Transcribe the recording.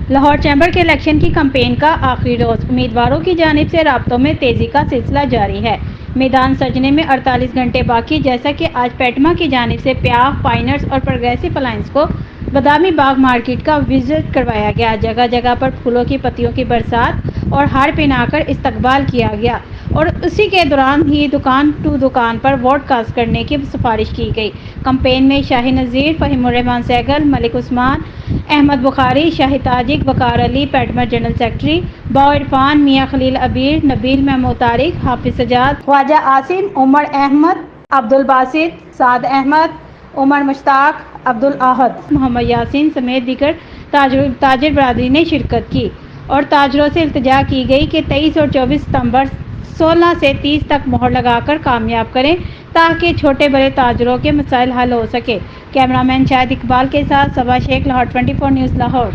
Lahore chamber के election की campaign का आखिरी रोज, उम्मीदवारों की जानिब से राब्तों में तेजी का सिलसिला जारी है। मैदान सजने में 48 घंटे बाकी। जैसा कि आज पेटमा की जानिब से प्याफ, पाइनर्स और प्रोग्रेसिव अलायंस को बादामी बाग मार्केट का विजिट करवाया गया। जगह जगह पर फूलों की पत्तियों की बरसात और हार पहनाकर इस्तकबाल किया गया और उसी के दौरान ही दुकान टू दुकान पर वोट कास्ट करने की सिफारिश की गई। कैंपेन में शाही नज़ीर, फ़हीमुर रहमान सहगल, मलिक उस्मान, अहमद बुखारी, शाहिद ताजिक, वकार अली, पेटमा जनरल सेक्रेटरी, बाव इरफान, मियाँ खलील अबीर, नबील महमूद तारिक, हाफिज सजाद, ख्वाजा आसिम, उमर अहमद, अब्दुल बासित, साद अहमद, उमर मुश्ताक, अब्दुल आहद, मोहम्मद यासीन समेत दीगर ताजिर बरादरी ने शिरकत की और ताजरों से इल्तिजा की गई कि 23 और 24 सितंबर 16 से 30 तक मोहर लगाकर कामयाब करें ताकि छोटे बड़े ताजरों के मसाइल हल हो सके। कैमरामैन शाहिद इकबाल के साथ सबा शेख, लाहौर 24 न्यूज़ लाहौर।